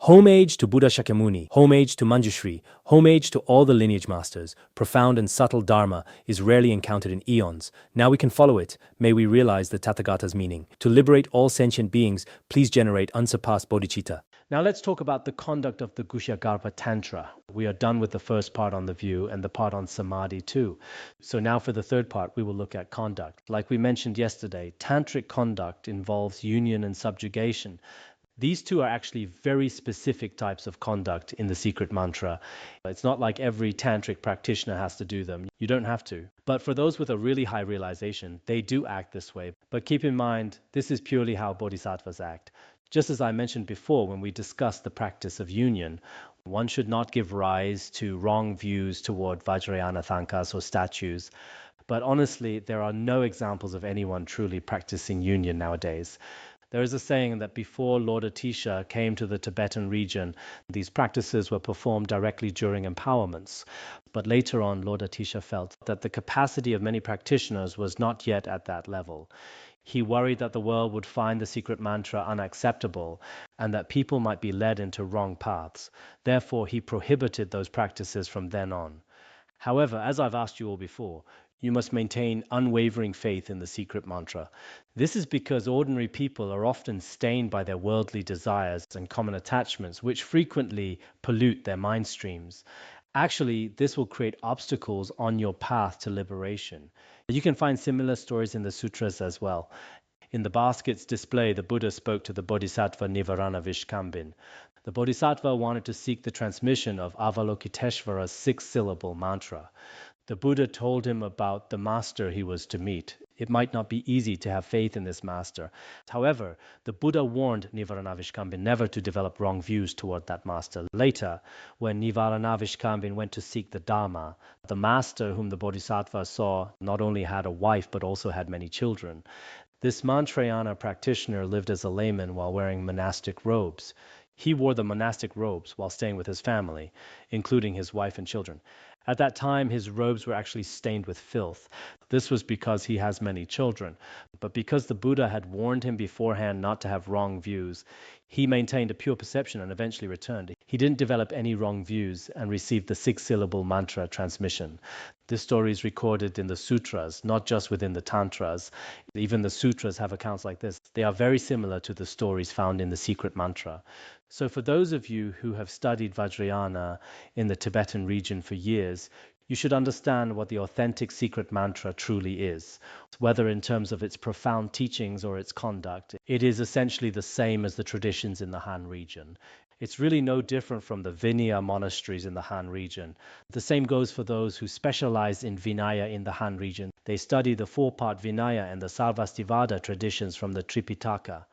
Homage to Buddha Shakyamuni, homage to Manjushri, homage to all the lineage masters. Profound and subtle dharma is rarely encountered in eons. Now we can follow it. May we realize the Tathagata's meaning. To liberate all sentient beings, please generate unsurpassed bodhicitta. Now let's talk about the conduct of the Gushyagarbha Tantra. We are done with the first part on the view and the part on samadhi too. So now for the third part, we will look at conduct. Like we mentioned yesterday, tantric conduct involves union and subjugation. These two are actually very specific types of conduct in the secret mantra. It's not like every tantric practitioner has to do them. You don't have to. But for those with a really high realization, they do act this way. But keep in mind, this is purely how bodhisattvas act. Just as I mentioned before when we discussed the practice of union, one should not give rise to wrong views toward Vajrayana thankas or statues. But honestly, there are no examples of anyone truly practicing union nowadays. There is a saying that before Lord Atisha came to the Tibetan region, these practices were performed directly during empowerments. But later on, Lord Atisha felt that the capacity of many practitioners was not yet at that level. He worried that the world would find the secret mantra unacceptable and that people might be led into wrong paths. Therefore, he prohibited those practices from then on. However, as I've asked you all before, you must maintain unwavering faith in the secret mantra. This is because ordinary people are often stained by their worldly desires and common attachments, which frequently pollute their mind streams. Actually, this will create obstacles on your path to liberation. You can find similar stories in the sutras as well. In the basket's display, the Buddha spoke to the Bodhisattva Nivarana Vishkambin. The Bodhisattva wanted to seek the transmission of Avalokiteshvara's six-syllable mantra. The Buddha told him about the master he was to meet. It might not be easy to have faith in this master. However, the Buddha warned Nivaranavishkambin never to develop wrong views toward that master. Later, when Nivaranavishkambin went to seek the Dharma, the master whom the Bodhisattva saw not only had a wife but also had many children. This Mantrayana practitioner lived as a layman while wearing monastic robes. He wore the monastic robes while staying with his family, including his wife and children. At that time, his robes were actually stained with filth. This was because he has many children. But because the Buddha had warned him beforehand not to have wrong views, he maintained a pure perception and eventually returned. He didn't develop any wrong views and received the six-syllable mantra transmission. This story is recorded in the sutras, not just within the tantras. Even the sutras have accounts like this. They are very similar to the stories found in the secret mantra. So for those of you who have studied Vajrayana in the Tibetan region for years, you should understand what the authentic secret mantra truly is. Whether in terms of its profound teachings or its conduct, it is essentially the same as the traditions in the Han region. It's really no different from the Vinaya monasteries in the Han region. The same goes for those who specialize in Vinaya in the Han region. They study the four-part Vinaya and the Sarvastivada traditions from the Tripitaka.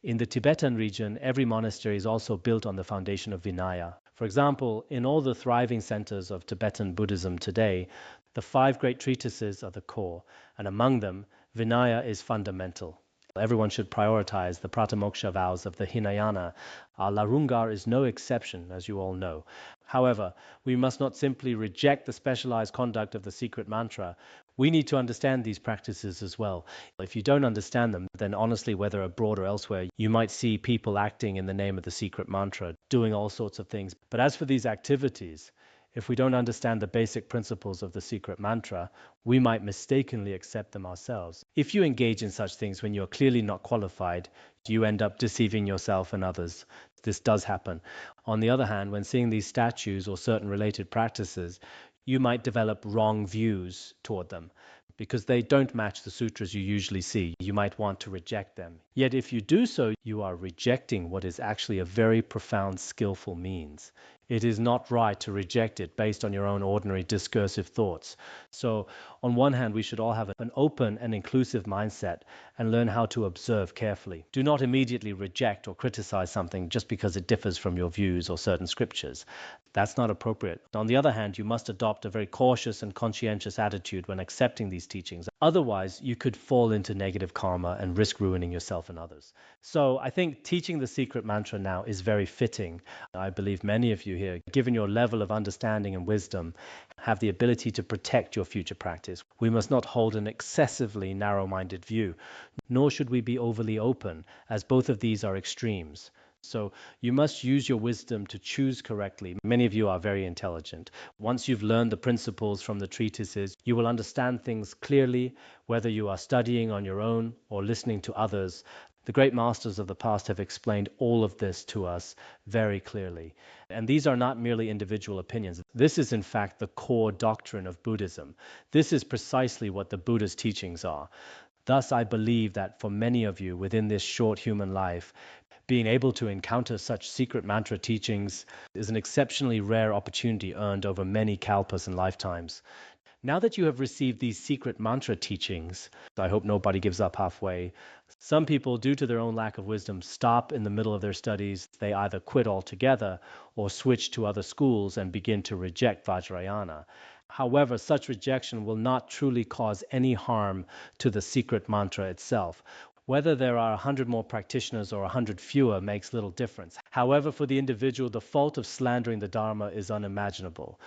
In the Tibetan region, every monastery is also built on the foundation of Vinaya. For example, in all the thriving centers of Tibetan Buddhism today, the five great treatises are the core, and among them, Vinaya is fundamental. Everyone should prioritize the Pratamoksha vows of the Hinayana. Our Larungar is no exception, as you all know. However, we must not simply reject the specialized conduct of the secret mantra. We need to understand these practices as well. If you don't understand them, then honestly, whether abroad or elsewhere, you might see people acting in the name of the secret mantra, doing all sorts of things. But as for these activities, if we don't understand the basic principles of the secret mantra, we might mistakenly accept them ourselves. If you engage in such things when you're clearly not qualified, you end up deceiving yourself and others. This does happen. On the other hand, when seeing these statues or certain related practices, you might develop wrong views toward them. Because they don't match the sutras you usually see. You might want to reject them. Yet if you do so, you are rejecting what is actually a very profound, skillful means. It is not right to reject it based on your own ordinary discursive thoughts. So, on one hand, we should all have an open and inclusive mindset and learn how to observe carefully. Do not immediately reject or criticize something just because it differs from your views or certain scriptures. That's not appropriate. On the other hand, you must adopt a very cautious and conscientious attitude when accepting these teachings. Otherwise, you could fall into negative karma and risk ruining yourself and others. So I think teaching the secret mantra now is very fitting. I believe many of you here, given your level of understanding and wisdom, have the ability to protect your future practice. We must not hold an excessively narrow-minded view, nor should we be overly open, as both of these are extremes. So you must use your wisdom to choose correctly. Many of you are very intelligent. Once you've learned the principles from the treatises, you will understand things clearly, whether you are studying on your own or listening to others. The great masters of the past have explained all of this to us very clearly. And these are not merely individual opinions. This is, in fact, the core doctrine of Buddhism. This is precisely what the Buddha's teachings are. Thus, I believe that for many of you within this short human life, being able to encounter such secret mantra teachings is an exceptionally rare opportunity earned over many kalpas and lifetimes. Now that you have received these secret mantra teachings, I hope nobody gives up halfway. Some people, due to their own lack of wisdom, stop in the middle of their studies. They either quit altogether or switch to other schools and begin to reject Vajrayana. However, such rejection will not truly cause any harm to the secret mantra itself. Whether there are 100 more practitioners or 100 fewer makes little difference. However, for the individual, the fault of slandering the Dharma is unimaginable.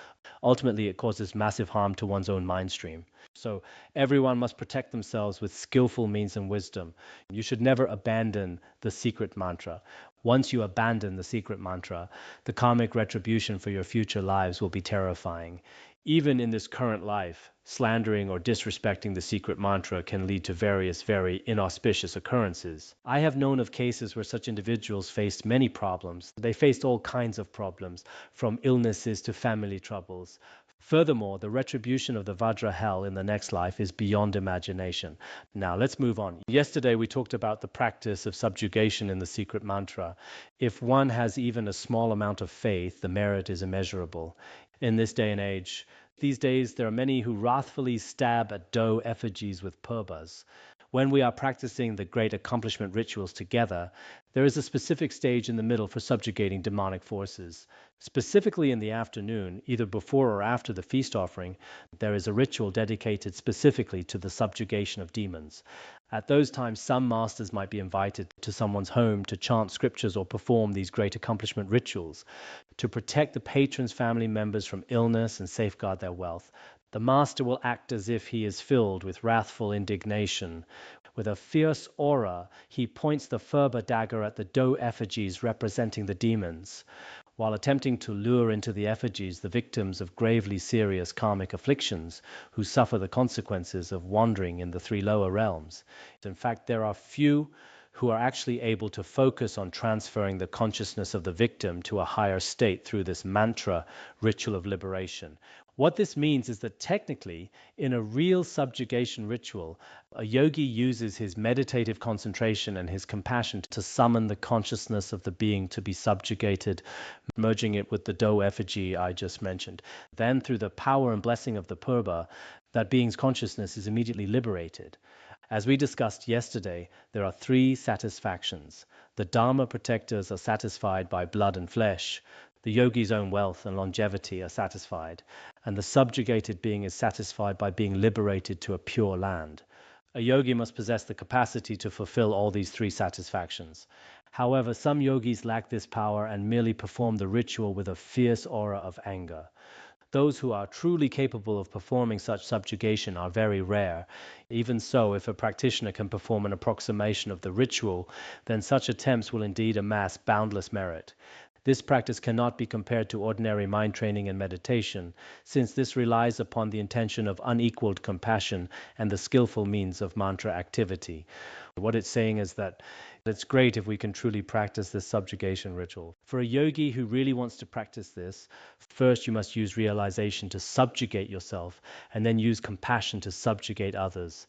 Ultimately, it causes massive harm to one's own mind stream. So everyone must protect themselves with skillful means and wisdom. You should never abandon the secret mantra. Once you abandon the secret mantra, the karmic retribution for your future lives will be terrifying. Even in this current life, slandering or disrespecting the secret mantra can lead to various very inauspicious occurrences. I have known of cases where such individuals faced many problems. They faced all kinds of problems, from illnesses to family troubles. Furthermore, the retribution of the Vajra hell in the next life is beyond imagination. Now, let's move on. Yesterday, we talked about the practice of subjugation in the secret mantra. If one has even a small amount of faith, the merit is immeasurable. In this day and age, these days, there are many who wrathfully stab at dough effigies with purbas. When we are practicing the great accomplishment rituals together, there is a specific stage in the middle for subjugating demonic forces. Specifically in the afternoon, either before or after the feast offering, there is a ritual dedicated specifically to the subjugation of demons. At those times, some masters might be invited to someone's home to chant scriptures or perform these great accomplishment rituals to protect the patron's family members from illness and safeguard their wealth. The master will act as if he is filled with wrathful indignation. With a fierce aura, he points the furba dagger at the dough effigies representing the demons, while attempting to lure into the effigies the victims of gravely serious karmic afflictions who suffer the consequences of wandering in the three lower realms. In fact, there are few who are actually able to focus on transferring the consciousness of the victim to a higher state through this mantra ritual of liberation. What this means is that technically, in a real subjugation ritual, a yogi uses his meditative concentration and his compassion to summon the consciousness of the being to be subjugated, merging it with the dough effigy I just mentioned. Then, through the power and blessing of the purba, that being's consciousness is immediately liberated. As we discussed yesterday, there are three satisfactions. The Dharma protectors are satisfied by blood and flesh. The yogi's own wealth and longevity are satisfied. And the subjugated being is satisfied by being liberated to a pure land. A yogi must possess the capacity to fulfill all these three satisfactions. However, some yogis lack this power and merely perform the ritual with a fierce aura of anger. Those who are truly capable of performing such subjugation are very rare. Even so, if a practitioner can perform an approximation of the ritual, then such attempts will indeed amass boundless merit. This practice cannot be compared to ordinary mind training and meditation, since this relies upon the intention of unequaled compassion and the skillful means of mantra activity. What it's saying is that it's great if we can truly practice this subjugation ritual. For a yogi who really wants to practice this, first you must use realization to subjugate yourself, and then use compassion to subjugate others.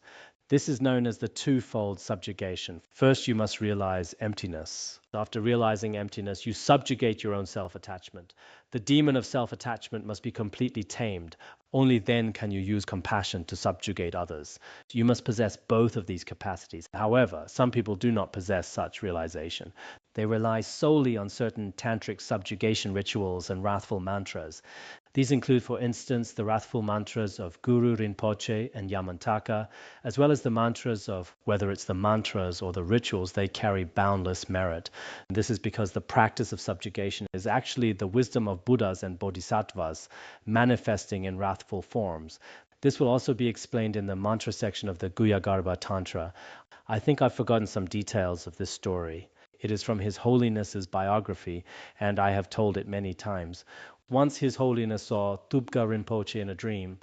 This is known as the twofold subjugation. First, you must realize emptiness. After realizing emptiness, you subjugate your own self-attachment. The demon of self-attachment must be completely tamed. Only then can you use compassion to subjugate others. You must possess both of these capacities. However, some people do not possess such realization. They rely solely on certain tantric subjugation rituals and wrathful mantras. These include, for instance, the wrathful mantras of Guru Rinpoche and Yamantaka, as well as the mantras of, whether it's the mantras or the rituals, they carry boundless merit. This is because the practice of subjugation is actually the wisdom of Buddhas and Bodhisattvas manifesting in wrathful forms. This will also be explained in the mantra section of the Guhyagarbha Tantra. I think I've forgotten some details of this story. It is from His Holiness's biography, and I have told it many times. Once His Holiness saw Tubga Rinpoche in a dream.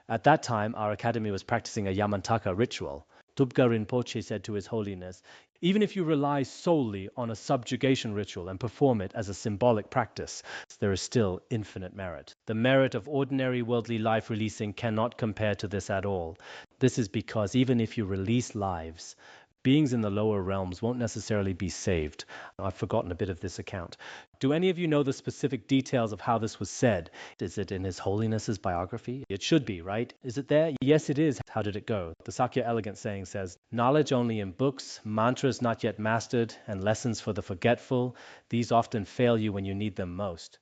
At that time, our academy was practicing a Yamantaka ritual. Tubga Rinpoche said to His Holiness, even if you rely solely on a subjugation ritual and perform it as a symbolic practice, there is still infinite merit. The merit of ordinary worldly life releasing cannot compare to this at all. This is because even if you release lives, beings in the lower realms won't necessarily be saved. I've forgotten a bit of this account. Do any of you know the specific details of how this was said? Is it in His Holiness's biography? It should be, right? Is it there? Yes, it is. How did it go? The Sakya Elegant saying says, knowledge only in books, mantras not yet mastered, and lessons for the forgetful, these often fail you when you need them most.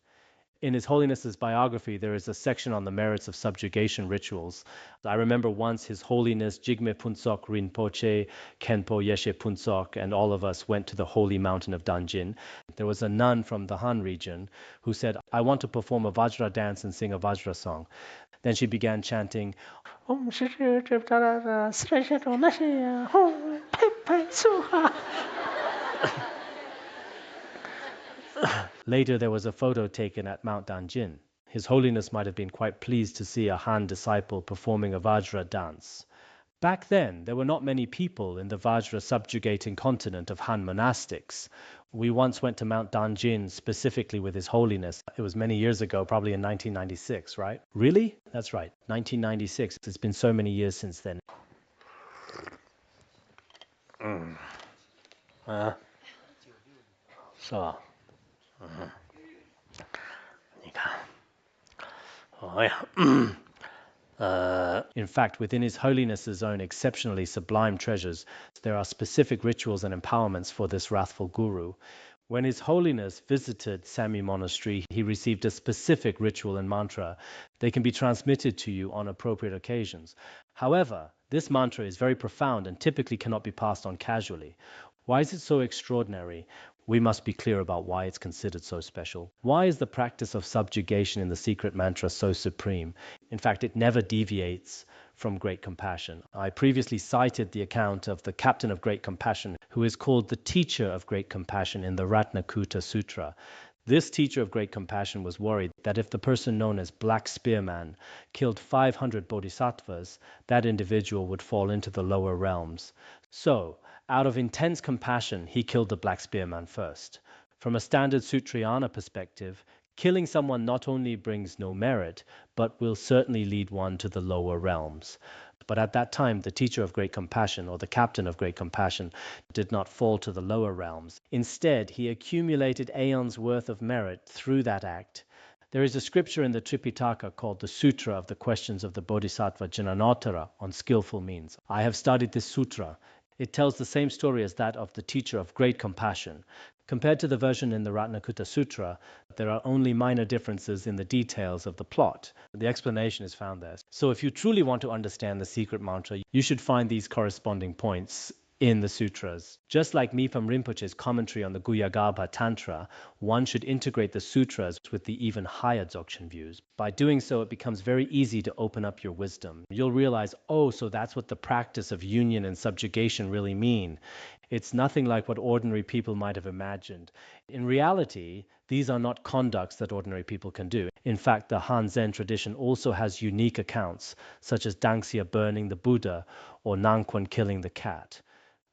In His Holiness's biography, there is a section on the merits of subjugation rituals. I remember once His Holiness Jigme Punsok Rinpoche, Khenpo Yeshe Punsok, and all of us went to the holy mountain of Danjin. There was a nun from the Han region who said, I want to perform a Vajra dance and sing a Vajra song. Then she began chanting, Om Shri Triptara Sri Shato Nashya Om Pepe Suha. Later, there was a photo taken at Mount Danjin. His Holiness might have been quite pleased to see a Han disciple performing a Vajra dance. Back then, there were not many people in the Vajra subjugating continent of Han monastics. We once went to Mount Danjin specifically with His Holiness. It was many years ago, probably in 1996, right? Really? That's right, 1996. It's been so many years since then. So. In fact, within His Holiness's own exceptionally sublime treasures, there are specific rituals and empowerments for this wrathful guru. When His Holiness visited Sami Monastery, he received a specific ritual and mantra. They can be transmitted to you on appropriate occasions. However, this mantra is very profound and typically cannot be passed on casually. Why is it so extraordinary? We must be clear about why it's considered so special. Why is the practice of subjugation in the secret mantra so supreme? In fact, it never deviates from great compassion. I previously cited the account of the captain of great compassion, who is called the teacher of great compassion in the Ratnakuta Sutra. This teacher of great compassion was worried that if the person known as Black Spearman killed 500 bodhisattvas, that individual would fall into the lower realms. So, out of intense compassion, he killed the Black Spearman first. From a standard Sutrayana perspective, killing someone not only brings no merit, but will certainly lead one to the lower realms. But at that time, the teacher of great compassion, or the captain of great compassion, did not fall to the lower realms. Instead, he accumulated aeons worth of merit through that act. There is a scripture in the Tripitaka called the Sutra of the Questions of the Bodhisattva Jananottara on skillful means. I have studied this sutra. It tells the same story as that of the teacher of great compassion. Compared to the version in the Ratnakuta Sutra, there are only minor differences in the details of the plot. The explanation is found there. So if you truly want to understand the secret mantra, you should find these corresponding points in the sutras. Just like Mipam Rinpoche's commentary on the Guhyagarbha Tantra, one should integrate the sutras with the even higher Dzogchen views. By doing so, it becomes very easy to open up your wisdom. You'll realize, oh, so that's what the practice of union and subjugation really mean. It's nothing like what ordinary people might have imagined. In reality, these are not conducts that ordinary people can do. In fact, the Han Zen tradition also has unique accounts, such as Dangxia burning the Buddha or Nangquan killing the cat.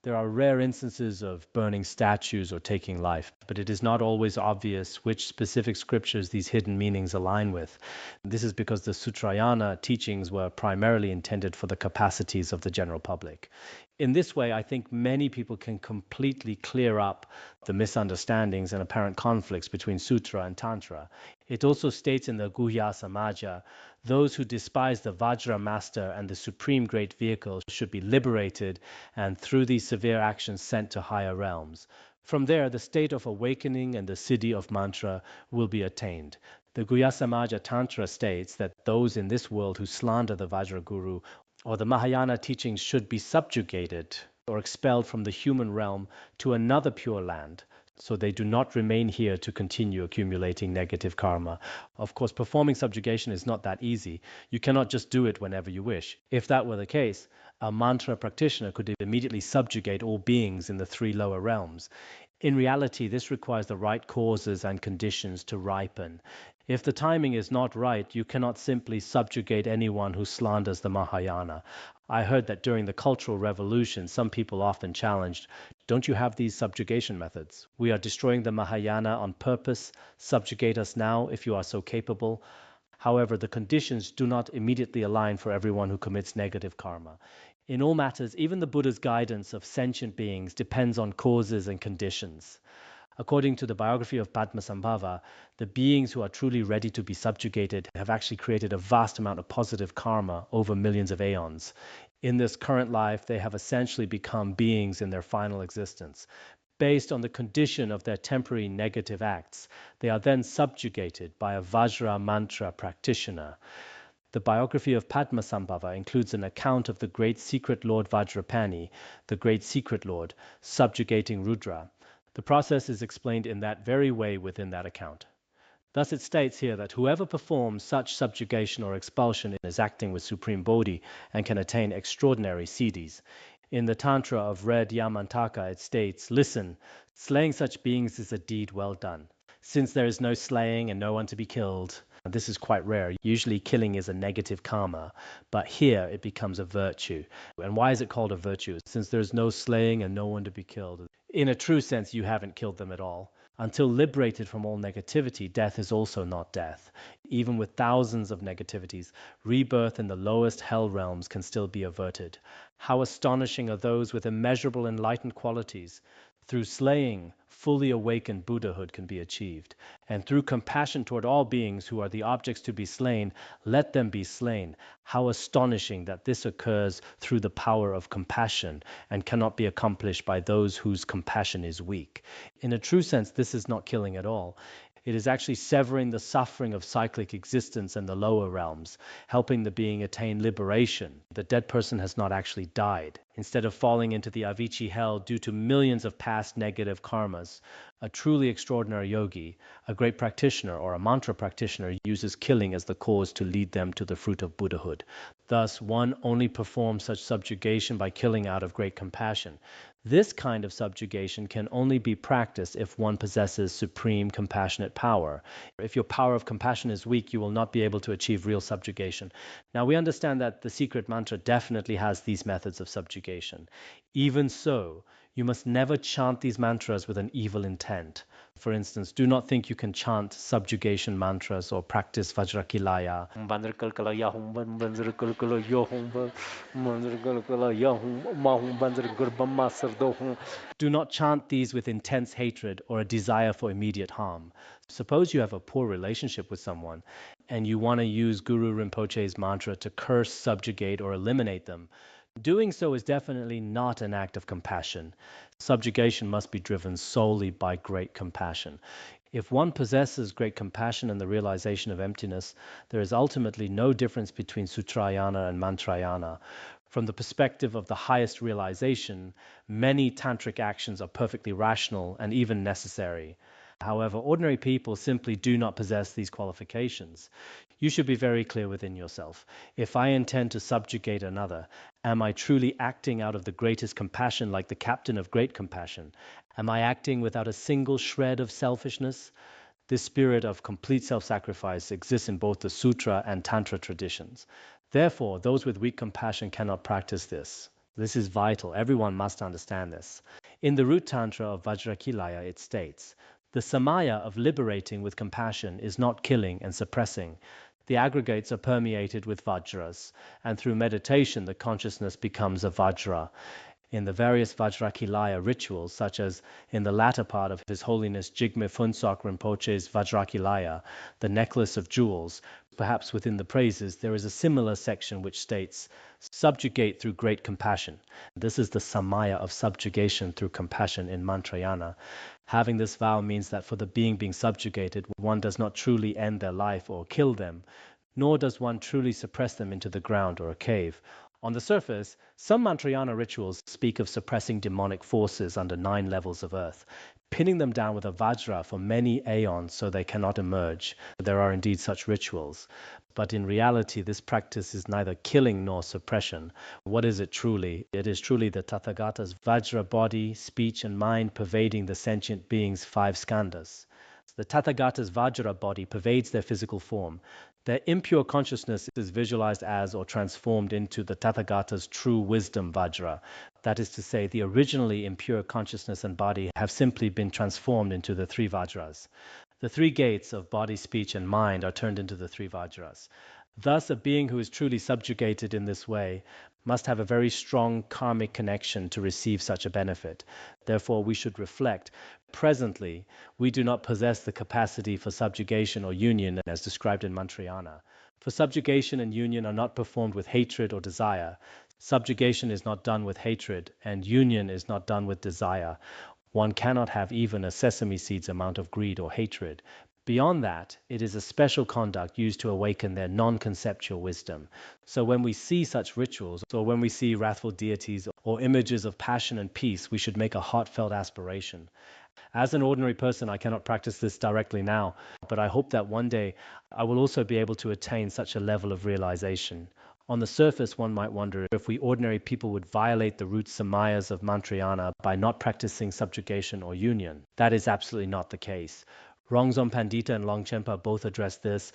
There are rare instances of burning statues or taking life, but it is not always obvious which specific scriptures these hidden meanings align with. This is because the Sutrayana teachings were primarily intended for the capacities of the general public. In this way, I think many people can completely clear up the misunderstandings and apparent conflicts between Sutra and Tantra. It also states in the Guhya Samaja, those who despise the Vajra master and the supreme great vehicle should be liberated and through these severe actions sent to higher realms. From there, the state of awakening and the siddhi of mantra will be attained. The Guhya Samaja Tantra states that those in this world who slander the Vajra Guru or the Mahayana teachings should be subjugated or expelled from the human realm to another pure land, so they do not remain here to continue accumulating negative karma. Of course, performing subjugation is not that easy. You cannot just do it whenever you wish. If that were the case, a mantra practitioner could immediately subjugate all beings in the three lower realms. In reality, this requires the right causes and conditions to ripen. If the timing is not right, you cannot simply subjugate anyone who slanders the Mahayana. I heard that during the Cultural Revolution, some people often challenged, don't you have these subjugation methods? We are destroying the Mahayana on purpose. Subjugate us now if you are so capable. However, the conditions do not immediately align for everyone who commits negative karma. In all matters, even the Buddha's guidance of sentient beings depends on causes and conditions. According to the biography of Padmasambhava, the beings who are truly ready to be subjugated have actually created a vast amount of positive karma over millions of aeons. In this current life, they have essentially become beings in their final existence. Based on the condition of their temporary negative acts, they are then subjugated by a Vajra mantra practitioner. The biography of Padmasambhava includes an account of the great secret lord Vajrapani, the great secret lord, subjugating Rudra. The process is explained in that very way within that account. Thus it states here that whoever performs such subjugation or expulsion is acting with supreme bodhi and can attain extraordinary siddhis. In the Tantra of Red Yamantaka it states, listen, slaying such beings is a deed well done. Since there is no slaying and no one to be killed, this is quite rare. Usually killing is a negative karma, but here it becomes a virtue. And why is it called a virtue? Since there's no slaying and no one to be killed. In a true sense, you haven't killed them at all. Until liberated from all negativity, death is also not death. Even with thousands of negativities, rebirth in the lowest hell realms can still be averted. How astonishing are those with immeasurable enlightened qualities! Through slaying, fully awakened Buddhahood can be achieved. And through compassion toward all beings who are the objects to be slain, let them be slain. How astonishing that this occurs through the power of compassion and cannot be accomplished by those whose compassion is weak. In a true sense, this is not killing at all. It is actually severing the suffering of cyclic existence in the lower realms, helping the being attain liberation. The dead person has not actually died. Instead of falling into the Avicii hell due to millions of past negative karmas, a truly extraordinary yogi, a great practitioner or a mantra practitioner uses killing as the cause to lead them to the fruit of Buddhahood. Thus, one only performs such subjugation by killing out of great compassion. This kind of subjugation can only be practiced if one possesses supreme compassionate power. If your power of compassion is weak, you will not be able to achieve real subjugation. Now, we understand that the secret mantra definitely has these methods of subjugation. Even so, you must never chant these mantras with an evil intent. For instance, do not think you can chant subjugation mantras or practice Vajrakilaya. Do not chant these with intense hatred or a desire for immediate harm. Suppose you have a poor relationship with someone and you want to use Guru Rinpoche's mantra to curse, subjugate, or eliminate them. Doing so is definitely not an act of compassion. Subjugation must be driven solely by great compassion. If one possesses great compassion and the realization of emptiness, there is ultimately no difference between Sutrayana and Mantrayana. From the perspective of the highest realization, many tantric actions are perfectly rational and even necessary. However, ordinary people simply do not possess these qualifications. You should be very clear within yourself. If I intend to subjugate another, am I truly acting out of the greatest compassion like the captain of great compassion? Am I acting without a single shred of selfishness? This spirit of complete self-sacrifice exists in both the Sutra and Tantra traditions. Therefore, those with weak compassion cannot practice this. This is vital. Everyone must understand this. In the root Tantra of Vajrakilaya, it states, the samaya of liberating with compassion is not killing and suppressing. The aggregates are permeated with vajras, and through meditation the consciousness becomes a vajra. In the various Vajrakilaya rituals, such as in the latter part of His Holiness Jigme Phuntsok Rinpoche's Vajrakilaya, the necklace of jewels, perhaps within the praises, there is a similar section which states, subjugate through great compassion. This is the samaya of subjugation through compassion in Mantrayana. Having this vow means that for the being subjugated, one does not truly end their life or kill them, nor does one truly suppress them into the ground or a cave. On the surface, some Mantrayana rituals speak of suppressing demonic forces under 9 levels of earth, pinning them down with a vajra for many aeons so they cannot emerge. There are indeed such rituals. But in reality, this practice is neither killing nor suppression. What is it truly? It is truly the Tathagata's vajra body, speech, and mind pervading the sentient being's 5 skandhas. The Tathagata's Vajra body pervades their physical form. Their impure consciousness is visualized as or transformed into the Tathagata's true wisdom Vajra. That is to say, the originally impure consciousness and body have simply been transformed into the 3 Vajras. The 3 gates of body, speech, and mind are turned into the 3 Vajras. Thus, a being who is truly subjugated in this way must have a very strong karmic connection to receive such a benefit. Therefore, we should reflect. Presently, we do not possess the capacity for subjugation or union as described in Mantrayana. For subjugation and union are not performed with hatred or desire. Subjugation is not done with hatred, and union is not done with desire. One cannot have even a sesame seed's amount of greed or hatred. Beyond that, it is a special conduct used to awaken their non-conceptual wisdom. So when we see such rituals, or when we see wrathful deities or images of passion and peace, we should make a heartfelt aspiration. As an ordinary person, I cannot practice this directly now, but I hope that one day I will also be able to attain such a level of realization. On the surface, one might wonder if we ordinary people would violate the root samayas of Mantrayana by not practicing subjugation or union. That is absolutely not the case. Rongzom Pandita and Longchenpa both address this.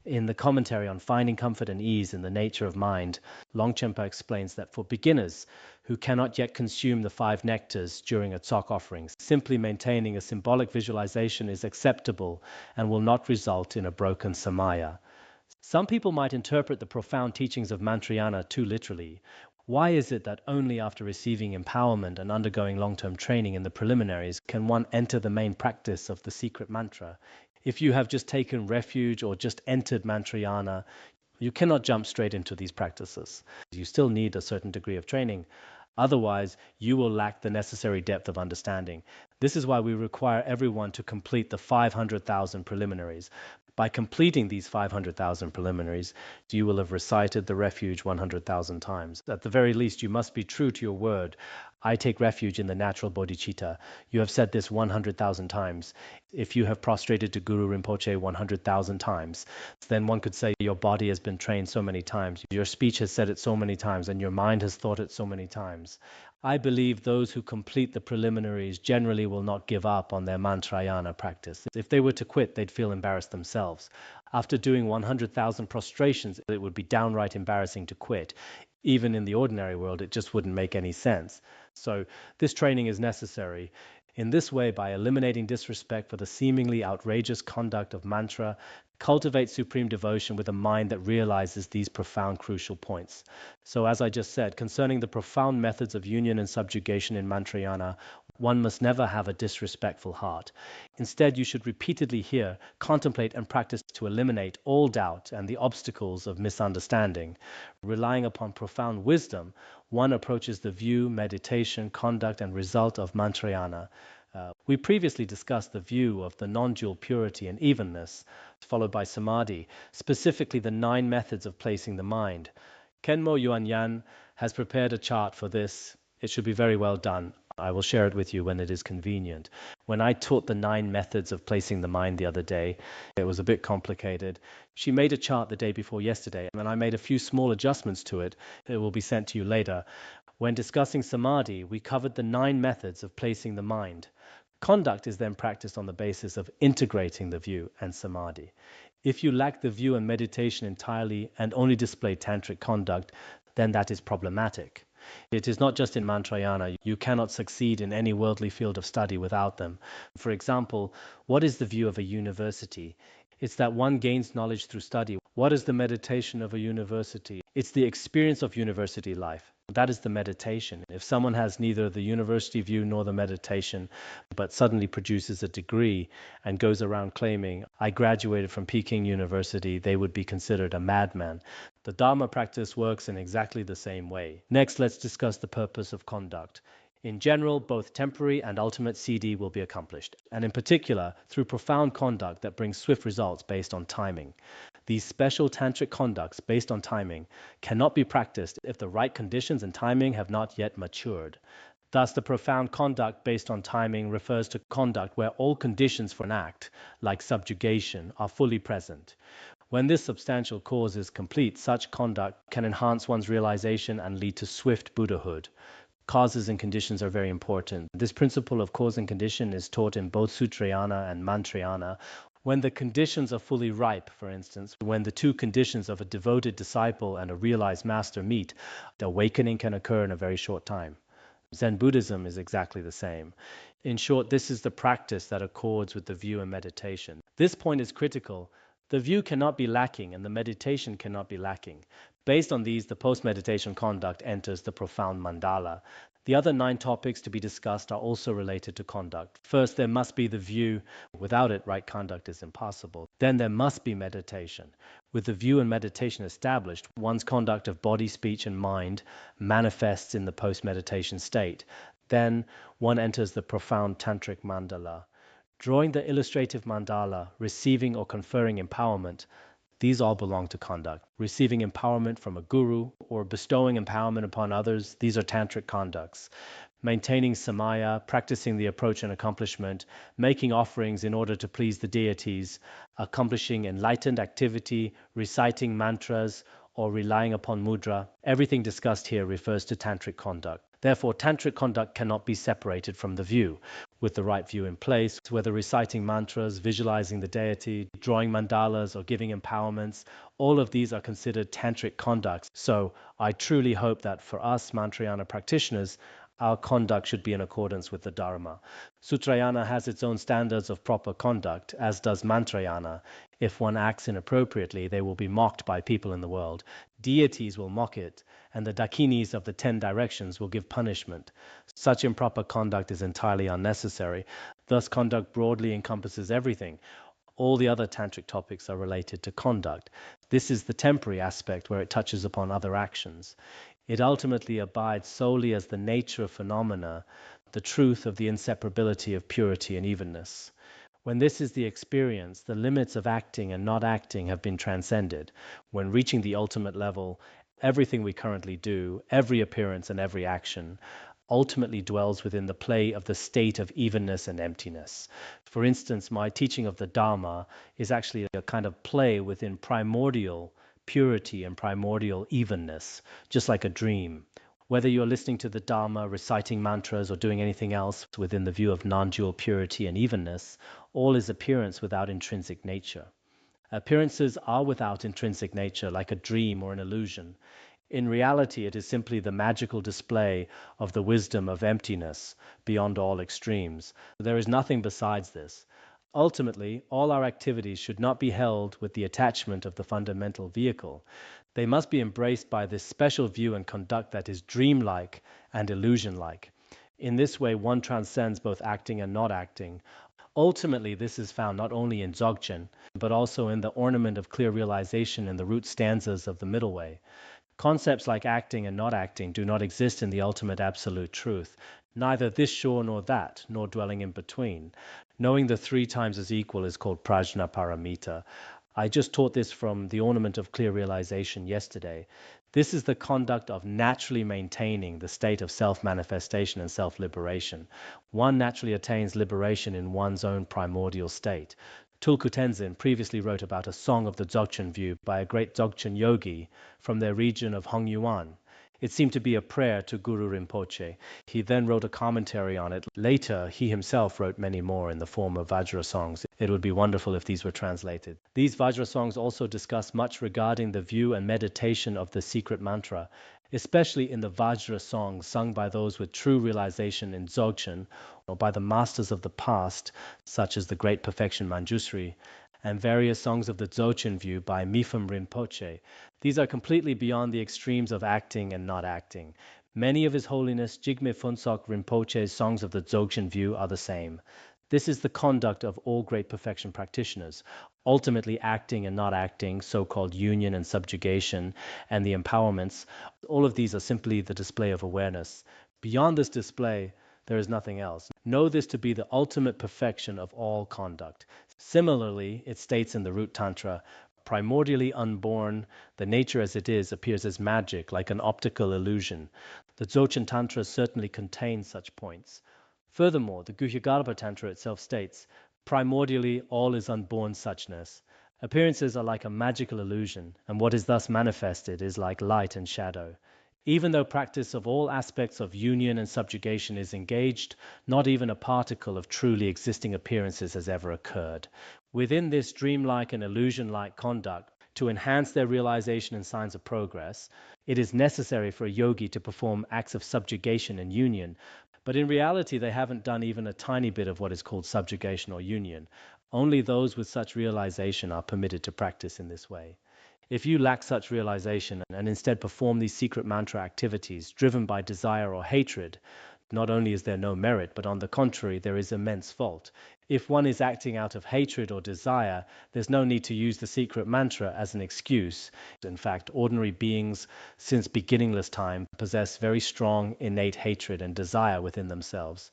In the commentary on Finding Comfort and Ease in the Nature of Mind, Longchenpa explains that for beginners who cannot yet consume the 5 nectars during a tsok offering, simply maintaining a symbolic visualization is acceptable and will not result in a broken samaya. Some people might interpret the profound teachings of Mantrayana too literally. Why is it that only after receiving empowerment and undergoing long-term training in the preliminaries can one enter the main practice of the secret mantra? If you have just taken refuge or just entered Mantrayana, you cannot jump straight into these practices. You still need a certain degree of training. Otherwise, you will lack the necessary depth of understanding. This is why we require everyone to complete the 500,000 preliminaries. By completing these 500,000 preliminaries, you will have recited the refuge 100,000 times. At the very least, you must be true to your word. I take refuge in the natural bodhicitta. You have said this 100,000 times. If you have prostrated to Guru Rinpoche 100,000 times, then one could say your body has been trained so many times, your speech has said it so many times, and your mind has thought it so many times. I believe those who complete the preliminaries generally will not give up on their Mantrayana practice. If they were to quit, they'd feel embarrassed themselves. After doing 100,000 prostrations, it would be downright embarrassing to quit. Even in the ordinary world, it just wouldn't make any sense. So this training is necessary. In this way, by eliminating disrespect for the seemingly outrageous conduct of mantra, cultivate supreme devotion with a mind that realizes these profound crucial points. So as I just said, concerning the profound methods of union and subjugation in Mantrayana, one must never have a disrespectful heart. Instead, you should repeatedly hear, contemplate, and practice to eliminate all doubt and the obstacles of misunderstanding. Relying upon profound wisdom, one approaches the view, meditation, conduct, and result of Mantrayana. We previously discussed the view of the non-dual purity and evenness, followed by samadhi, specifically the 9 methods of placing the mind. Khenpo Yuanyan has prepared a chart for this. It should be very well done. I will share it with you when it is convenient. When I taught the 9 methods of placing the mind the other day, it was a bit complicated. She made a chart the day before yesterday, and I made a few small adjustments to it. It will be sent to you later. When discussing samadhi, we covered the 9 methods of placing the mind. Conduct is then practiced on the basis of integrating the view and samadhi. If you lack the view and meditation entirely and only display tantric conduct, then that is problematic. It is not just in Mantrayana. You cannot succeed in any worldly field of study without them. For example, what is the view of a university? It's that one gains knowledge through study. What is the meditation of a university? It's the experience of university life. That is the meditation. If someone has neither the university view nor the meditation, but suddenly produces a degree and goes around claiming, I graduated from Peking University, they would be considered a madman. The Dharma practice works in exactly the same way. Next, let's discuss the purpose of conduct. In general, both temporary and ultimate CD will be accomplished, and in particular, through profound conduct that brings swift results based on timing. These special tantric conducts based on timing cannot be practiced if the right conditions and timing have not yet matured. Thus, the profound conduct based on timing refers to conduct where all conditions for an act, like subjugation, are fully present. When this substantial cause is complete, such conduct can enhance one's realization and lead to swift Buddhahood. Causes and conditions are very important. This principle of cause and condition is taught in both Sutrayana and Mantrayana. When the conditions are fully ripe, for instance, when the two conditions of a devoted disciple and a realized master meet, the awakening can occur in a very short time. Zen Buddhism is exactly the same. In short, this is the practice that accords with the view and meditation. This point is critical. The view cannot be lacking and the meditation cannot be lacking. Based on these, the post-meditation conduct enters the profound mandala. The other 9 topics to be discussed are also related to conduct. First, there must be the view. Without it, right conduct is impossible. Then there must be meditation. With the view and meditation established, one's conduct of body, speech, and mind manifests in the post-meditation state. Then one enters the profound tantric mandala. Drawing the illustrative mandala, receiving or conferring empowerment, these all belong to conduct. Receiving empowerment from a guru or bestowing empowerment upon others, these are tantric conducts. Maintaining samaya, practicing the approach and accomplishment, making offerings in order to please the deities, accomplishing enlightened activity, reciting mantras, or relying upon mudra, everything discussed here refers to tantric conduct. Therefore, tantric conduct cannot be separated from the view. With the right view in place, whether reciting mantras, visualizing the deity, drawing mandalas, or giving empowerments, all of these are considered tantric conducts. So I truly hope that for us Mantrayana practitioners, our conduct should be in accordance with the Dharma. Sutrayana has its own standards of proper conduct, as does Mantrayana. If one acts inappropriately, they will be mocked by people in the world. Deities will mock it, and the Dakinis of the 10 directions will give punishment. Such improper conduct is entirely unnecessary. Thus, conduct broadly encompasses everything. All the other tantric topics are related to conduct. This is the temporary aspect where it touches upon other actions. It ultimately abides solely as the nature of phenomena, the truth of the inseparability of purity and evenness. When this is the experience, the limits of acting and not acting have been transcended. When reaching the ultimate level, everything we currently do, every appearance and every action, ultimately dwells within the play of the state of evenness and emptiness. For instance, my teaching of the Dharma is actually a kind of play within primordial purity and primordial evenness, just like a dream. Whether you're listening to the Dharma, reciting mantras, or doing anything else within the view of non-dual purity and evenness, all is appearance without intrinsic nature. Appearances are without intrinsic nature, like a dream or an illusion. In reality, it is simply the magical display of the wisdom of emptiness beyond all extremes. There is nothing besides this. Ultimately, all our activities should not be held with the attachment of the fundamental vehicle. They must be embraced by this special view and conduct that is dreamlike and illusion-like. In this way, one transcends both acting and not acting. Ultimately, this is found not only in Dzogchen, but also in the ornament of clear realization in the root stanzas of the Middle Way. Concepts like acting and not acting do not exist in the ultimate absolute truth, neither this shore nor that, nor dwelling in between. Knowing the 3 times as equal is called prajna paramita. I just taught this from the ornament of clear realization yesterday. This is the conduct of naturally maintaining the state of self-manifestation and self-liberation. One naturally attains liberation in one's own primordial state. Tulku Tenzin previously wrote about a song of the Dzogchen view by a great Dzogchen yogi from their region of Hongyuan. It seemed to be a prayer to Guru Rinpoche. He then wrote a commentary on it. Later, he himself wrote many more in the form of Vajra songs. It would be wonderful if these were translated. These Vajra songs also discuss much regarding the view and meditation of the secret mantra, especially in the Vajra songs sung by those with true realization in Dzogchen, or by the masters of the past, such as the Great Perfection Manjusri, and various songs of the Dzogchen view by Mipham Rinpoche. These are completely beyond the extremes of acting and not acting. Many of His Holiness Jigme Phuntsok Rinpoche's songs of the Dzogchen view are the same. This is the conduct of all great perfection practitioners, ultimately acting and not acting, so-called union and subjugation, and the empowerments. All of these are simply the display of awareness. Beyond this display, there is nothing else. Know this to be the ultimate perfection of all conduct. Similarly, it states in the Root Tantra, Primordially unborn, the nature as it is appears as magic, like an optical illusion. The Dzogchen Tantra certainly contains such points. Furthermore, the Guhyagarbha Tantra itself states, primordially all is unborn suchness. Appearances are like a magical illusion, and what is thus manifested is like light and shadow. Even though practice of all aspects of union and subjugation is engaged, not even a particle of truly existing appearances has ever occurred. Within this dreamlike and illusion-like conduct, to enhance their realization and signs of progress, it is necessary for a yogi to perform acts of subjugation and union, but in reality they haven't done even a tiny bit of what is called subjugation or union. Only those with such realization are permitted to practice in this way. If you lack such realization and instead perform these secret mantra activities driven by desire or hatred, not only is there no merit, but on the contrary, there is immense fault. If one is acting out of hatred or desire, there's no need to use the secret mantra as an excuse. In fact, ordinary beings, since beginningless time, possess very strong innate hatred and desire within themselves.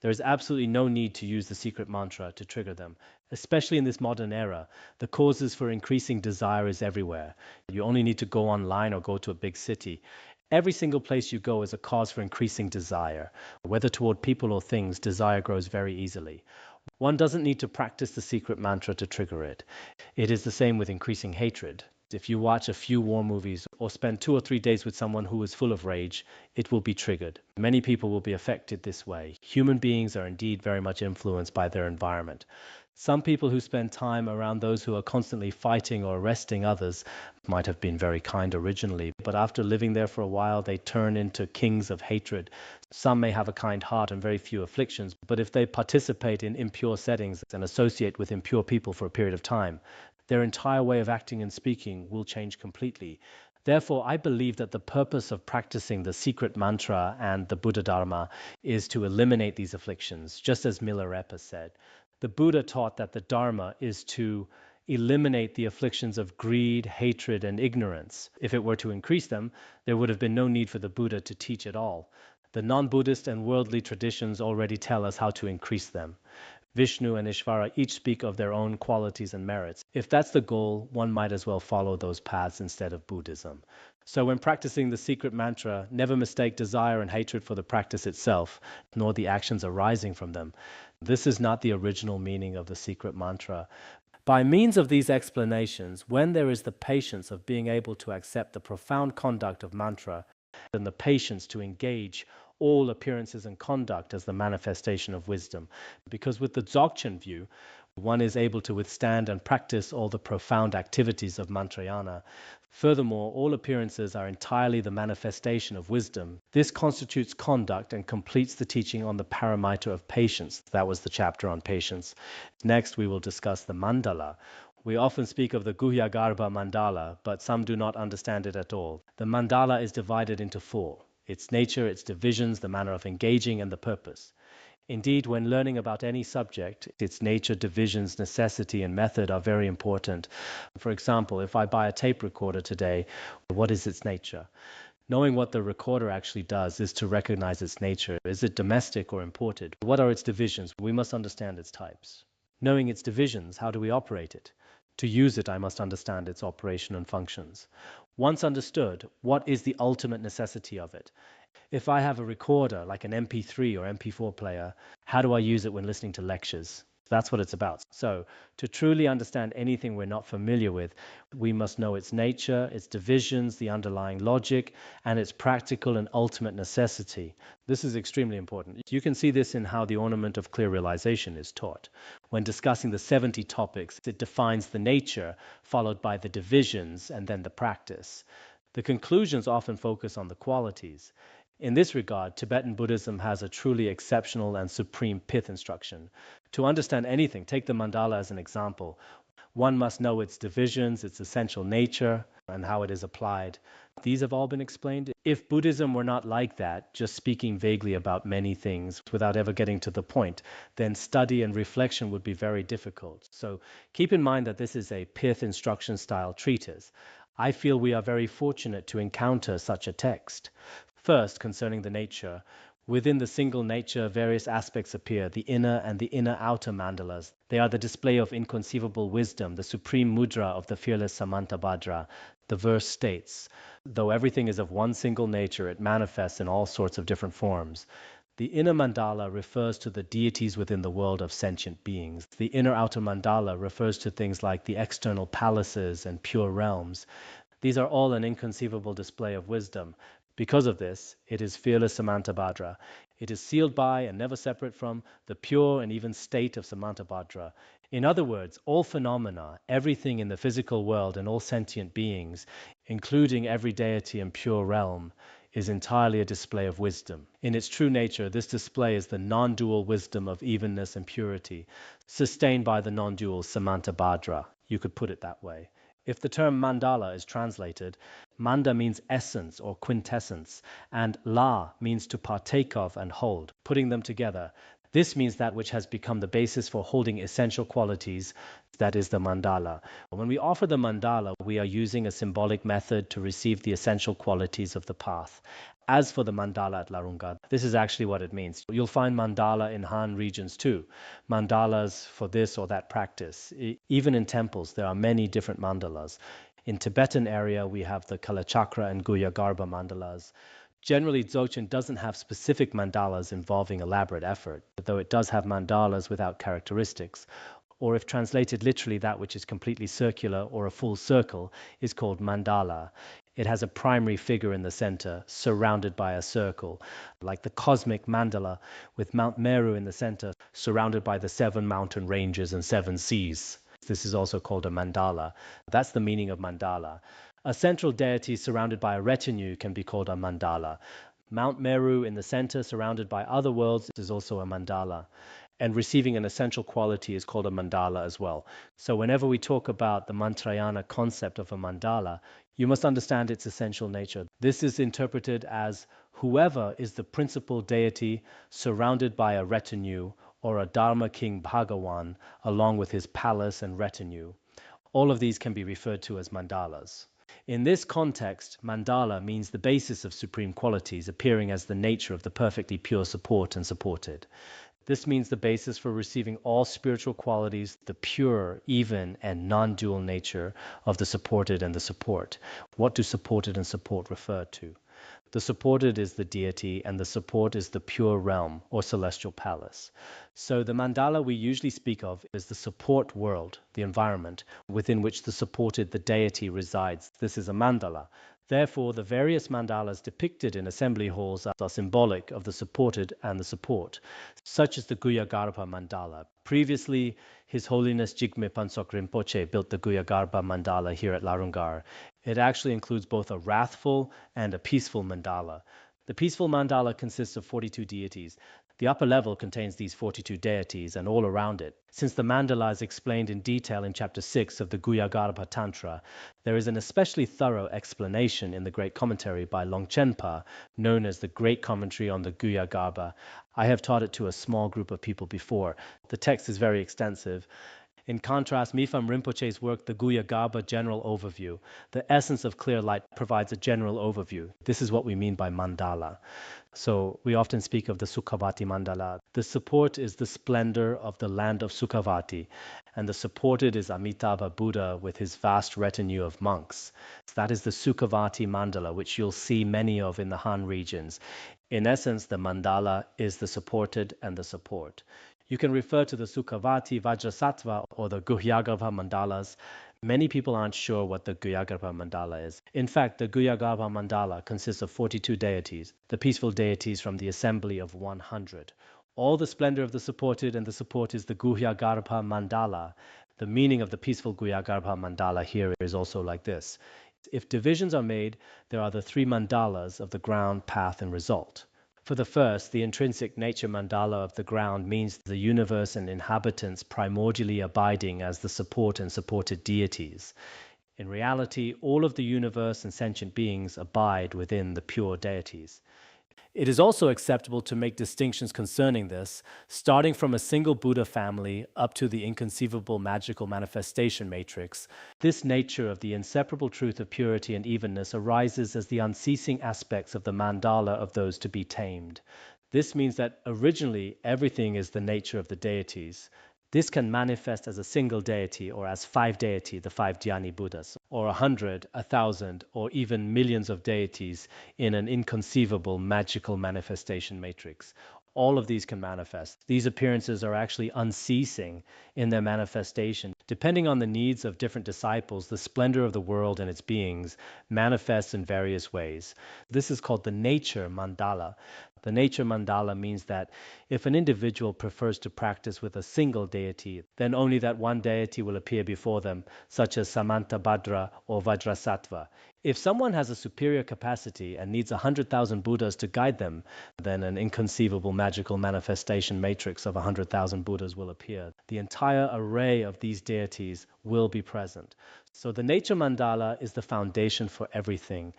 There is absolutely no need to use the secret mantra to trigger them. Especially in this modern era, the causes for increasing desire is everywhere. You only need to go online or go to a big city. Every single place you go is a cause for increasing desire. Whether toward people or things, desire grows very easily. One doesn't need to practice the secret mantra to trigger it. It is the same with increasing hatred. If you watch a few war movies or spend 2 or 3 days with someone who is full of rage, it will be triggered. Many people will be affected this way. Human beings are indeed very much influenced by their environment. Some people who spend time around those who are constantly fighting or arresting others might have been very kind originally, but after living there for a while, they turn into kings of hatred. Some may have a kind heart and very few afflictions, but if they participate in impure settings and associate with impure people for a period of time, their entire way of acting and speaking will change completely. Therefore, I believe that the purpose of practicing the secret mantra and the Buddha Dharma is to eliminate these afflictions, just as Milarepa said. The Buddha taught that the Dharma is to eliminate the afflictions of greed, hatred, and ignorance. If it were to increase them, there would have been no need for the Buddha to teach at all. The non-Buddhist and worldly traditions already tell us how to increase them. Vishnu and Ishvara each speak of their own qualities and merits. If that's the goal, one might as well follow those paths instead of Buddhism. So when practicing the secret mantra, never mistake desire and hatred for the practice itself, nor the actions arising from them. This is not the original meaning of the secret mantra. By means of these explanations, when there is the patience of being able to accept the profound conduct of mantra, and the patience to engage all appearances and conduct as the manifestation of wisdom. Because with the Dzogchen view, one is able to withstand and practice all the profound activities of Mantrayana. Furthermore, all appearances are entirely the manifestation of wisdom. This constitutes conduct and completes the teaching on the paramita of patience. That was the chapter on patience. Next, we will discuss the mandala. We often speak of the Guhyagarbha mandala, but some do not understand it at all. The mandala is divided into 4. Its nature, its divisions, the manner of engaging, and the purpose. Indeed, when learning about any subject, its nature, divisions, necessity, and method are very important. For example, if I buy a tape recorder today, what is its nature? Knowing what the recorder actually does is to recognize its nature. Is it domestic or imported? What are its divisions? We must understand its types. Knowing its divisions, how do we operate it? To use it, I must understand its operation and functions. Once understood, what is the ultimate necessity of it? If I have a recorder, like an MP3 or MP4 player, how do I use it when listening to lectures? That's what it's about. So, to truly understand anything we're not familiar with, we must know its nature, its divisions, the underlying logic, and its practical and ultimate necessity. This is extremely important. You can see this in how the ornament of clear realization is taught. When discussing the 70 topics, it defines the nature, followed by the divisions, and then the practice. The conclusions often focus on the qualities. In this regard, Tibetan Buddhism has a truly exceptional and supreme pith instruction. To understand anything, take the mandala as an example. One must know its divisions, its essential nature, and how it is applied. These have all been explained. If Buddhism were not like that, just speaking vaguely about many things without ever getting to the point, then study and reflection would be very difficult. So keep in mind that this is a pith instruction style treatise. I feel we are very fortunate to encounter such a text. First, concerning the nature, Within the single nature, various aspects appear, the inner and the inner outer mandalas. They are the display of inconceivable wisdom, the supreme mudra of the fearless Samantabhadra. The verse states, though everything is of one single nature, it manifests in all sorts of different forms. The inner mandala refers to the deities within the world of sentient beings. The inner outer mandala refers to things like the external palaces and pure realms. These are all an inconceivable display of wisdom. Because of this, it is fearless Samantabhadra. It is sealed by and never separate from the pure and even state of Samantabhadra. In other words, all phenomena, everything in the physical world and all sentient beings, including every deity and pure realm, is entirely a display of wisdom. In its true nature, this display is the non-dual wisdom of evenness and purity, sustained by the non-dual Samantabhadra. You could put it that way. If the term mandala is translated, manda means essence or quintessence, and la means to partake of and hold, putting them together. This means that which has become the basis for holding essential qualities, that is the mandala. When we offer the mandala, we are using a symbolic method to receive the essential qualities of the path. As for the mandala at Larunga, this is actually what it means. You'll find mandala in Han regions too. Mandalas for this or that practice. Even in temples, there are many different mandalas. In Tibetan area, we have the Kalachakra and Guyagarbha mandalas. Generally, Dzogchen doesn't have specific mandalas involving elaborate effort, though it does have mandalas without characteristics. Or if translated literally, that which is completely circular or a full circle is called mandala. It has a primary figure in the center, surrounded by a circle, like the cosmic mandala, with Mount Meru in the center, surrounded by the 7 mountain ranges and 7 seas. This is also called a mandala. That's the meaning of mandala. A central deity surrounded by a retinue can be called a mandala. Mount Meru in the center, surrounded by other worlds, is also a mandala. And receiving an essential quality is called a mandala as well. So whenever we talk about the Mantrayana concept of a mandala, you must understand its essential nature. This is interpreted as whoever is the principal deity surrounded by a retinue, or a Dharma king Bhagawan along with his palace and retinue. All of these can be referred to as mandalas. In this context, mandala means the basis of supreme qualities appearing as the nature of the perfectly pure support and supported. This means the basis for receiving all spiritual qualities, the pure, even, and non-dual nature of the supported and the support. What do supported and support refer to? The supported is the deity, and the support is the pure realm or celestial palace. So the mandala we usually speak of is the support world, the environment, within which the supported, the deity, resides. This is a mandala. Therefore, the various mandalas depicted in assembly halls are symbolic of the supported and the support, such as the Guyagarbha mandala. Previously, His Holiness Jigme Pansok Rinpoche built the Guyagarbha mandala here at Larungar. It actually includes both a wrathful and a peaceful mandala. The peaceful mandala consists of 42 deities. The upper level contains these 42 deities and all around it. Since the mandala is explained in detail in chapter 6 of the Guyagarbha Tantra, there is an especially thorough explanation in the great commentary by Longchenpa, known as the Great Commentary on the Guyagarbha. I have taught it to a small group of people before. The text is very extensive. In contrast, Mifam Rinpoche's work, the Guyagarbha General Overview, the essence of clear light, provides a general overview. This is what we mean by mandala. So we often speak of the Sukhavati mandala. The support is the splendor of the land of Sukhavati, and the supported is Amitabha Buddha with his vast retinue of monks. That is the Sukhavati mandala, which you'll see many of in the Han regions. In essence, the mandala is the supported and the support. You can refer to the Sukhavati, Vajrasattva, or the Guyagarbha mandalas. Many people aren't sure what the Guyagarbha mandala is. In fact, the Guyagarbha mandala consists of 42 deities, the peaceful deities from the assembly of 100. All the splendor of the supported and the support is the Guyagarbha mandala. The meaning of the peaceful Guyagarbha mandala here is also like this. If divisions are made, there are the 3 mandalas of the ground, path, and result. For the first, the intrinsic nature mandala of the ground means the universe and inhabitants primordially abiding as the support and supported deities. In reality, all of the universe and sentient beings abide within the pure deities. It is also acceptable to make distinctions concerning this, starting from a single Buddha family up to the inconceivable magical manifestation matrix. This nature of the inseparable truth of purity and evenness arises as the unceasing aspects of the mandala of those to be tamed. This means that originally everything is the nature of the deities. This can manifest as a single deity or as five deity, the five Dhyani Buddhas, or 100, 1,000, or even millions of deities in an inconceivable magical manifestation matrix. All of these can manifest. These appearances are actually unceasing in their manifestation. Depending on the needs of different disciples, the splendor of the world and its beings manifests in various ways. This is called the nature mandala. The nature mandala means that if an individual prefers to practice with a single deity, then only that one deity will appear before them, such as Samantabhadra or Vajrasattva. If someone has a superior capacity and needs 100,000 Buddhas to guide them, then an inconceivable magical manifestation matrix of 100,000 Buddhas will appear. The entire array of these deities will be present. So the nature mandala is the foundation for everything,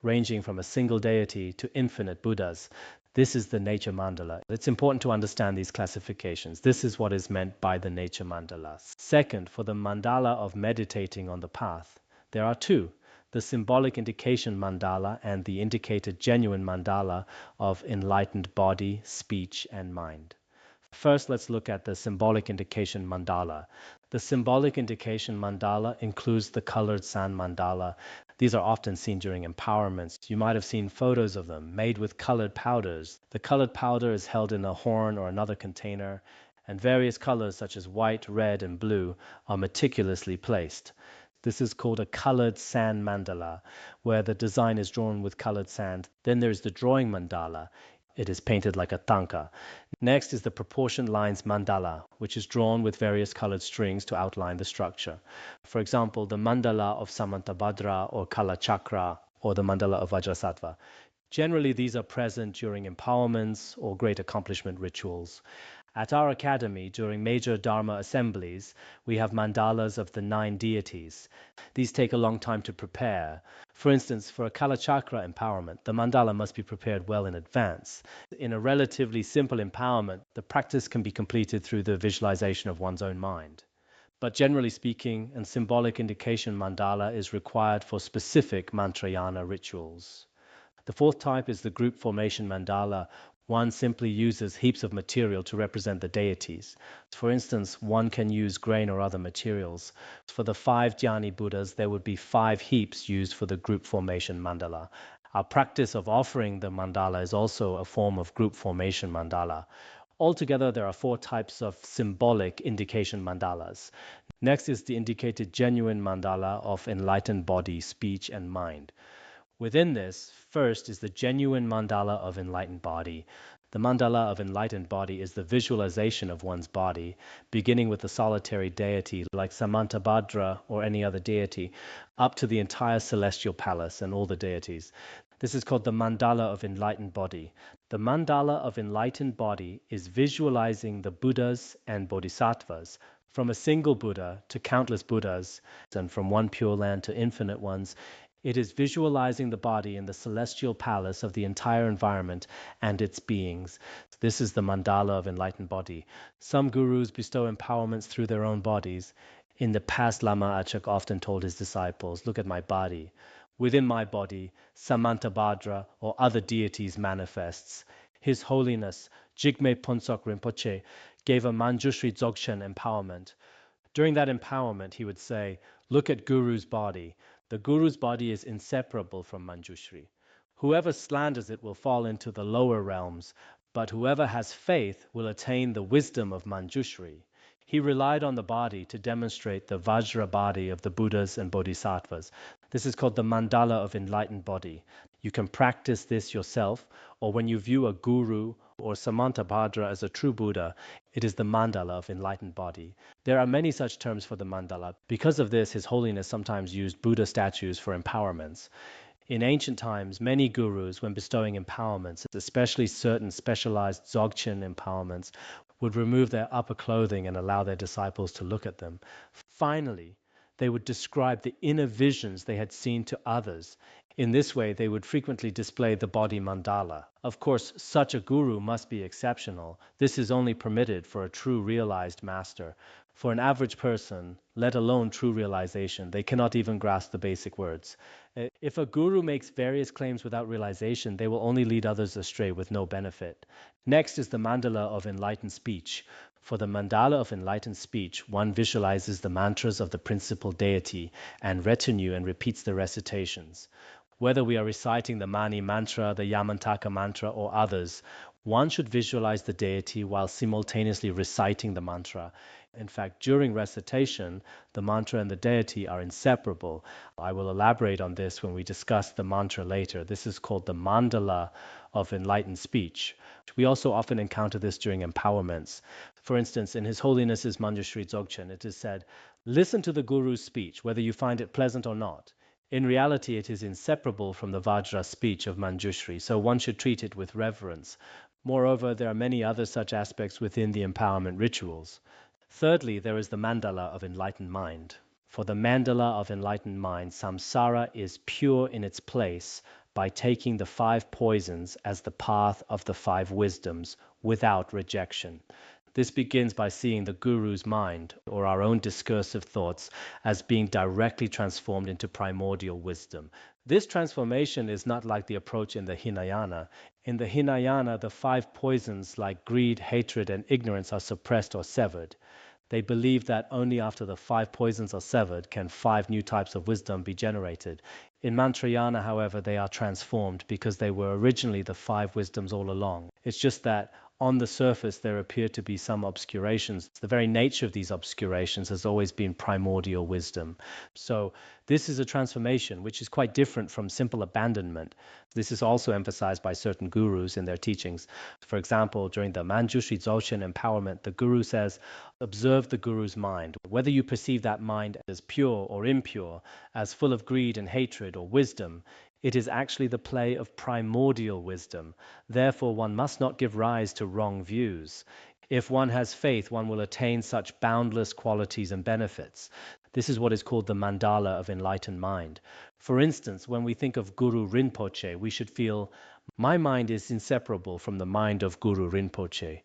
ranging from a single deity to infinite Buddhas. This is the nature mandala. It's important to understand these classifications. This is what is meant by the nature mandala. Second, for the mandala of meditating on the path, there are two: the symbolic indication mandala and the indicated genuine mandala of enlightened body, speech, and mind. First, let's look at the symbolic indication mandala. The symbolic indication mandala includes the colored sand mandala. These are often seen during empowerments. You might have seen photos of them made with colored powders. The colored powder is held in a horn or another container, and various colors such as white, red, and blue are meticulously placed. This is called a colored sand mandala, where the design is drawn with colored sand. Then there's the drawing mandala. It is painted like a tanka. Next is the proportion lines mandala, which is drawn with various colored strings to outline the structure. For example, the mandala of Samantabhadra or Kala Chakra, or the mandala of Vajrasattva. Generally, these are present during empowerments or great accomplishment rituals. At our academy, during major Dharma assemblies, we have mandalas of the 9 deities. These take a long time to prepare. For instance, for a Kalachakra empowerment, the mandala must be prepared well in advance. In a relatively simple empowerment, the practice can be completed through the visualization of one's own mind. But generally speaking, a symbolic indication mandala is required for specific Mantrayana rituals. The fourth type is the group formation mandala. One simply uses heaps of material to represent the deities. For instance, one can use grain or other materials. For the 5 Dhyani Buddhas, there would be 5 heaps used for the group formation mandala. Our practice of offering the mandala is also a form of group formation mandala. Altogether, there are 4 types of symbolic indication mandalas. Next is the indicated genuine mandala of enlightened body, speech, and mind. Within this, first is the genuine mandala of enlightened body. The mandala of enlightened body is the visualization of one's body, beginning with the solitary deity like Samantabhadra or any other deity, up to the entire celestial palace and all the deities. This is called the mandala of enlightened body. The mandala of enlightened body is visualizing the Buddhas and Bodhisattvas, from a single Buddha to countless Buddhas, and from one pure land to infinite ones. It is visualizing the body in the celestial palace of the entire environment and its beings. This is the mandala of enlightened body. Some gurus bestow empowerments through their own bodies. In the past, Lama Achak often told his disciples, "Look at my body. Within my body, Samantabhadra or other deities manifests." His Holiness Jigme Phuntsok Rinpoche gave a Manjushri Dzogchen empowerment. During that empowerment, he would say, "Look at Guru's body. The Guru's body is inseparable from Manjushri. Whoever slanders it will fall into the lower realms, but whoever has faith will attain the wisdom of Manjushri." He relied on the body to demonstrate the Vajra body of the Buddhas and Bodhisattvas. This is called the mandala of enlightened body. You can practice this yourself, or when you view a guru or Samantabhadra as a true Buddha, it is the mandala of enlightened body. There are many such terms for the mandala. Because of this, His Holiness sometimes used Buddha statues for empowerments. In ancient times, many gurus, when bestowing empowerments, especially certain specialized Dzogchen empowerments, would remove their upper clothing and allow their disciples to look at them. Finally, they would describe the inner visions they had seen to others. In this way, they would frequently display the body mandala. Of course, such a guru must be exceptional. This is only permitted for a true realized master. For an average person, let alone true realization, they cannot even grasp the basic words. If a guru makes various claims without realization, they will only lead others astray with no benefit. Next is the mandala of enlightened speech. For the mandala of enlightened speech, one visualizes the mantras of the principal deity and retinue and repeats the recitations. Whether we are reciting the Mani mantra, the Yamantaka mantra, or others, one should visualize the deity while simultaneously reciting the mantra. In fact, during recitation, the mantra and the deity are inseparable. I will elaborate on this when we discuss the mantra later. This is called the mandala of enlightened speech. We also often encounter this during empowerments. For instance, in His Holiness's Manjushri Dzogchen, it is said, "Listen to the Guru's speech, whether you find it pleasant or not." In reality, it is inseparable from the Vajra speech of Manjushri, so one should treat it with reverence. Moreover, there are many other such aspects within the empowerment rituals. Thirdly, there is the mandala of enlightened mind. For the mandala of enlightened mind, samsara is pure in its place by taking the 5 poisons as the path of the 5 wisdoms without rejection. This begins by seeing the Guru's mind, or our own discursive thoughts, as being directly transformed into primordial wisdom. This transformation is not like the approach in the Hinayana. In the Hinayana, the 5 poisons like greed, hatred, and ignorance are suppressed or severed. They believe that only after the 5 poisons are severed can 5 new types of wisdom be generated. In Mantrayana, however, they are transformed because they were originally the 5 wisdoms all along. It's just that on the surface there appear to be some obscurations. The very nature of these obscurations has always been primordial wisdom. So this is a transformation which is quite different from simple abandonment. This is also emphasized by certain gurus in their teachings. For example, during the Manjushri Dzogchen empowerment, the guru says, observe the guru's mind. Whether you perceive that mind as pure or impure, as full of greed and hatred or wisdom, it is actually the play of primordial wisdom. Therefore, one must not give rise to wrong views. If one has faith, one will attain such boundless qualities and benefits. This is what is called the mandala of enlightened mind. For instance, when we think of Guru Rinpoche, we should feel, my mind is inseparable from the mind of Guru Rinpoche.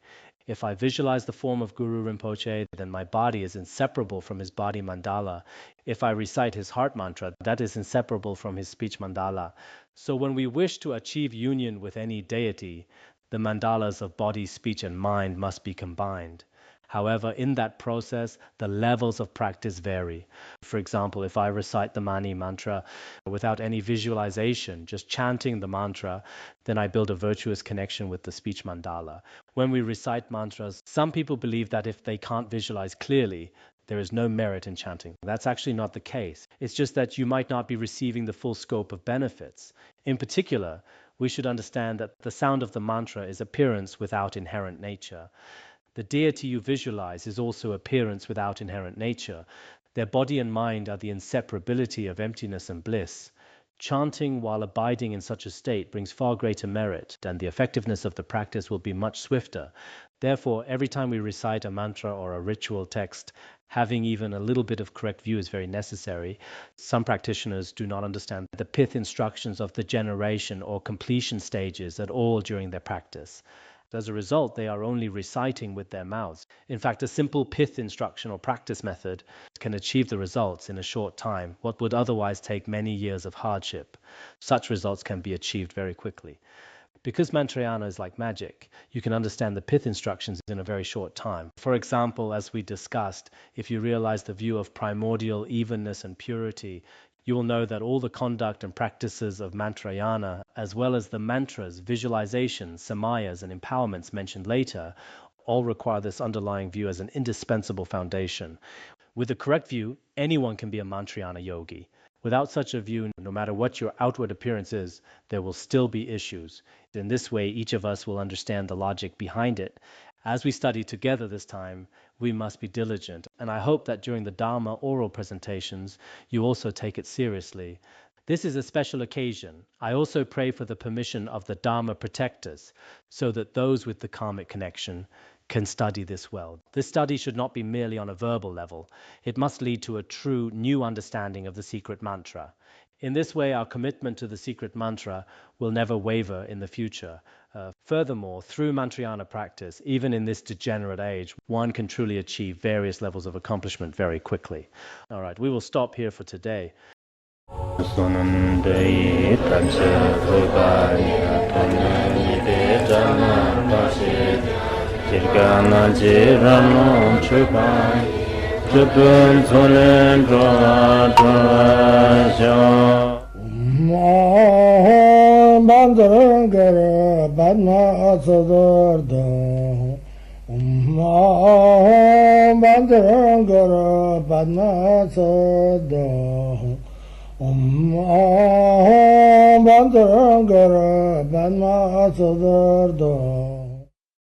If I visualize the form of Guru Rinpoche, then my body is inseparable from his body mandala. If I recite his heart mantra, that is inseparable from his speech mandala. So when we wish to achieve union with any deity, the mandalas of body, speech, and mind must be combined. However, in that process, the levels of practice vary. For example, if I recite the Mani mantra without any visualization, just chanting the mantra, then I build a virtuous connection with the speech mandala. When we recite mantras, some people believe that if they can't visualize clearly, there is no merit in chanting. That's actually not the case. It's just that you might not be receiving the full scope of benefits. In particular, we should understand that the sound of the mantra is appearance without inherent nature. The deity you visualize is also appearance without inherent nature. Their body and mind are the inseparability of emptiness and bliss. Chanting while abiding in such a state brings far greater merit, and the effectiveness of the practice will be much swifter. Therefore, every time we recite a mantra or a ritual text, having even a little bit of correct view is very necessary. Some practitioners do not understand the pith instructions of the generation or completion stages at all during their practice. As a result, they are only reciting with their mouths. In fact, a simple pith instruction or practice method can achieve the results in a short time, what would otherwise take many years of hardship. Such results can be achieved very quickly. Because Mantrayana is like magic, you can understand the pith instructions in a very short time. For example, as we discussed, if you realize the view of primordial evenness and purity, you will know that all the conduct and practices of Mantrayana, as well as the mantras, visualizations, samayas, and empowerments mentioned later, all require this underlying view as an indispensable foundation. With the correct view, anyone can be a Mantrayana yogi. Without such a view, no matter what your outward appearance is, there will still be issues. In this way, each of us will understand the logic behind it. As we study together this time, we must be diligent, and I hope that during the Dharma oral presentations, you also take it seriously. This is a special occasion. I also pray for the permission of the Dharma protectors, so that those with the karmic connection can study this well. This study should not be merely on a verbal level. It must lead to a true new understanding of the secret mantra. In this way, our commitment to the secret mantra will never waver in the future. Furthermore, through Mantrayana practice, even in this degenerate age, one can truly achieve various levels of accomplishment very quickly. All right, we will stop here for today. Sunandai Tantra Ruganya Tonani Jana Pasi Jirgana Jirano Chupai Chupun Solen Droa Bandangara Badma Sodargye Bandangara Badma Sodargye Bandangara Badma Sodargye